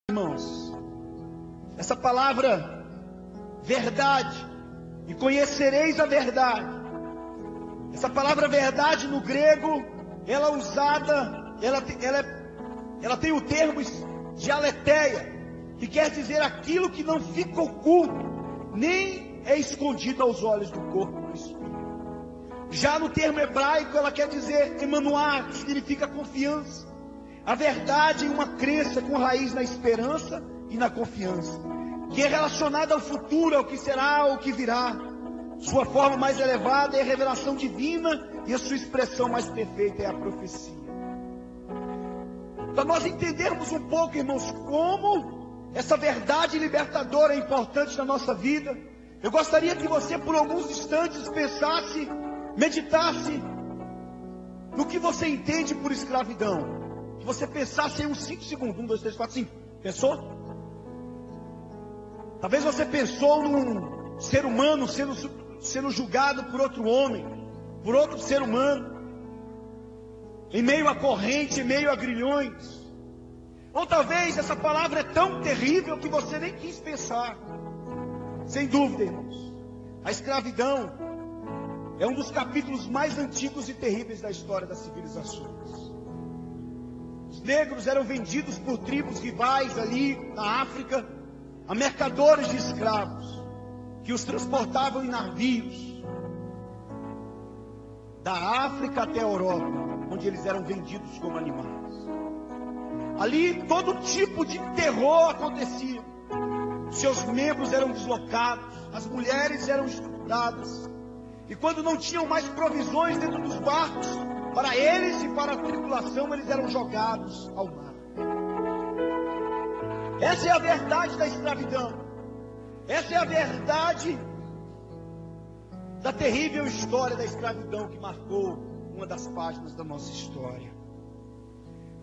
Irmãos, essa palavra verdade, e conhecereis a verdade, essa palavra verdade no grego, ela é usada, ela tem o termo de aletheia, que quer dizer aquilo que não fica oculto, nem é escondido aos olhos do corpo do espírito. Já no termo hebraico, ela quer dizer Emanuá, que significa confiança. A verdade é uma crença com raiz na esperança e na confiança, que é relacionada ao futuro, ao que será, ao que virá. Sua forma mais elevada é a revelação divina e a sua expressão mais perfeita é a profecia. Para nós entendermos um pouco, irmãos, como essa verdade libertadora é importante na nossa vida, eu gostaria que você por alguns instantes pensasse, meditasse no que você entende por escravidão. Que você pensasse em uns 5 segundos. 1, 2, 3, 4, 5. Pensou? Talvez você pensou num ser humano sendo julgado por outro homem, por outro ser humano, em meio a corrente, em meio a grilhões. Ou talvez essa palavra é tão terrível que você nem quis pensar. Sem dúvida, irmãos, a escravidão é um dos capítulos mais antigos e terríveis da história das civilizações. Os negros eram vendidos por tribos rivais ali na África a mercadores de escravos, que os transportavam em navios da África até a Europa, onde eles eram vendidos como animais. Ali todo tipo de terror acontecia. Seus membros eram deslocados, as mulheres eram estupradas, e quando não tinham mais provisões dentro dos barcos, para eles e para a tripulação, eles eram jogados ao mar. Essa é a verdade da escravidão. Essa é a verdade da terrível história da escravidão que marcou uma das páginas da nossa história.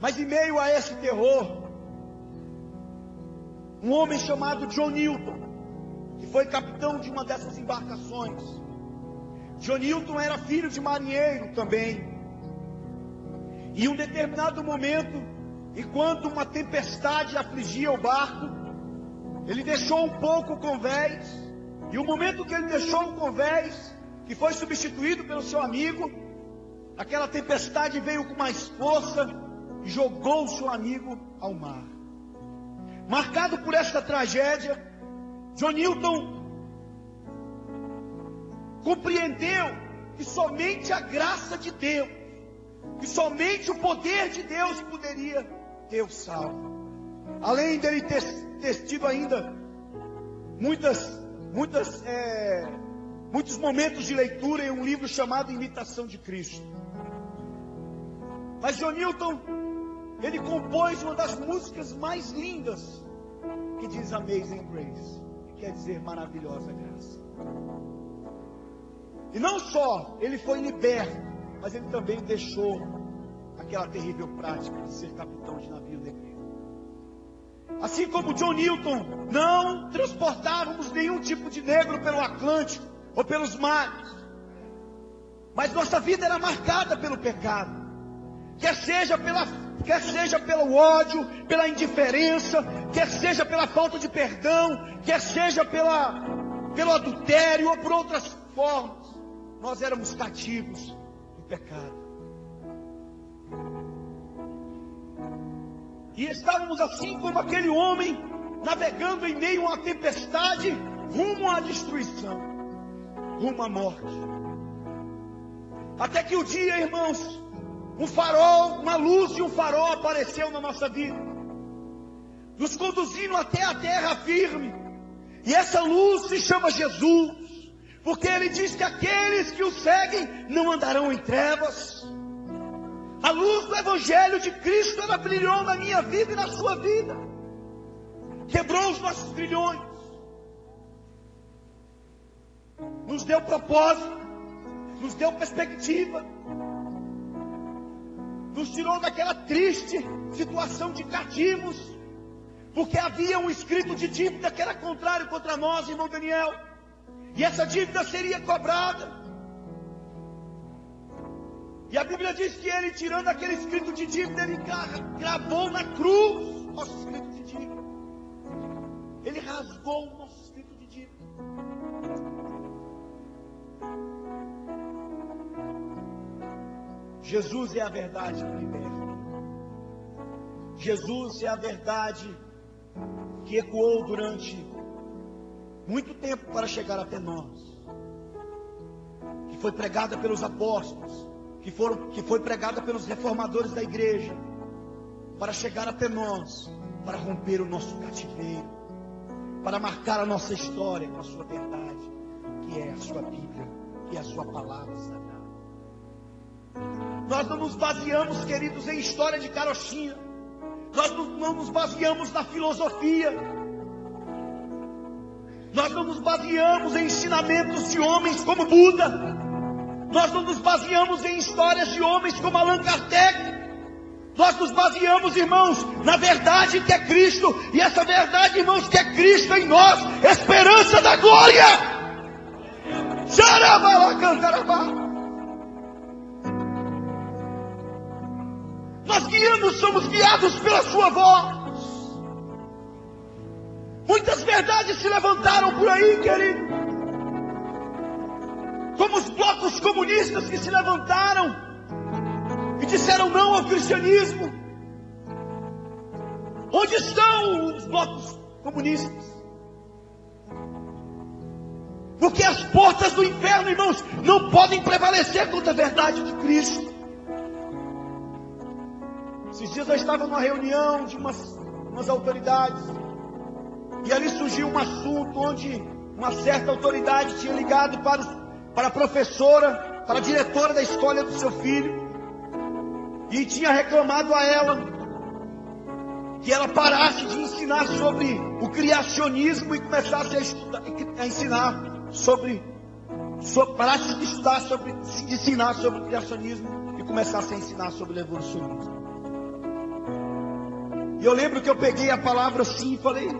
Mas em meio a esse terror, um homem chamado John Newton, que foi capitão de uma dessas embarcações. John Newton era filho de marinheiro também. Em um determinado momento, enquanto uma tempestade afligia o barco, ele deixou um pouco o convés, e o momento que ele deixou o convés, que foi substituído pelo seu amigo, aquela tempestade veio com mais força e jogou o seu amigo ao mar. Marcado por esta tragédia, John Newton compreendeu que somente a graça de Deus, que somente o poder de Deus poderia ter o salvo. Além dele ter tido ainda muitos momentos de leitura em um livro chamado Imitação de Cristo. Mas John Newton, ele compôs uma das músicas mais lindas, que diz Amazing Grace, que quer dizer maravilhosa graça. E não só ele foi liberto, mas ele também deixou aquela terrível prática de ser capitão de navio negreiro. Assim como John Newton, não transportávamos nenhum tipo de negro pelo Atlântico ou pelos mares, mas nossa vida era marcada pelo pecado, quer seja pelo ódio, pela indiferença, quer seja pela falta de perdão, quer seja pelo adultério ou por outras formas. Nós éramos cativos do pecado. E estávamos assim como aquele homem, navegando em meio a uma tempestade, rumo à destruição, rumo à morte. Até que o dia, irmãos, um farol, uma luz de um farol apareceu na nossa vida, nos conduzindo até a terra firme. E essa luz se chama Jesus, porque ele diz que aqueles que o seguem não andarão em trevas. A luz do Evangelho de Cristo, ela brilhou na minha vida e na sua vida, quebrou os nossos grilhões, nos deu propósito, nos deu perspectiva, nos tirou daquela triste situação de cativos, porque havia um escrito de dívida que era contrário contra nós, irmão Daniel, e essa dívida seria cobrada. E a Bíblia diz que ele, tirando aquele escrito de dívida, ele gravou na cruz nosso escrito de dívida. rasgou o nosso espírito de dívida. Jesus é a verdade que liberta. Jesus é a verdade que ecoou durante muito tempo para chegar até nós, que foi pregada pelos apóstolos, que foi pregada pelos reformadores da igreja, para chegar até nós, para romper o nosso cativeiro, para marcar a nossa história com a sua verdade, que é a sua Bíblia, que é a sua palavra sagrada. Nós não nos baseamos, queridos, em história de carochinha. Nós não nos baseamos na filosofia. Nós não nos baseamos em ensinamentos de homens como Buda. Nós não nos baseamos em histórias de homens como Allan Kardec. Nós nos baseamos, irmãos, na verdade que é Cristo. E essa verdade, irmãos, que é Cristo em nós, esperança da glória. Xarabalacantarabar. Nós somos guiados pela sua voz. Muitas verdades se levantaram por aí, querido. Como os blocos comunistas que se levantaram e disseram não ao cristianismo. Onde estão os blocos comunistas? Porque as portas do inferno, irmãos, não podem prevalecer contra a verdade de Cristo. Esses dias eu estava numa reunião de umas autoridades, e ali surgiu um assunto onde uma certa autoridade tinha ligado para a professora, para a diretora da escola do seu filho, e tinha reclamado a ela que ela parasse de ensinar sobre o criacionismo e começasse a ensinar parasse de estudar de ensinar sobre o criacionismo e começasse a ensinar sobre o evolucionismo. E eu lembro que eu peguei a palavra assim e falei: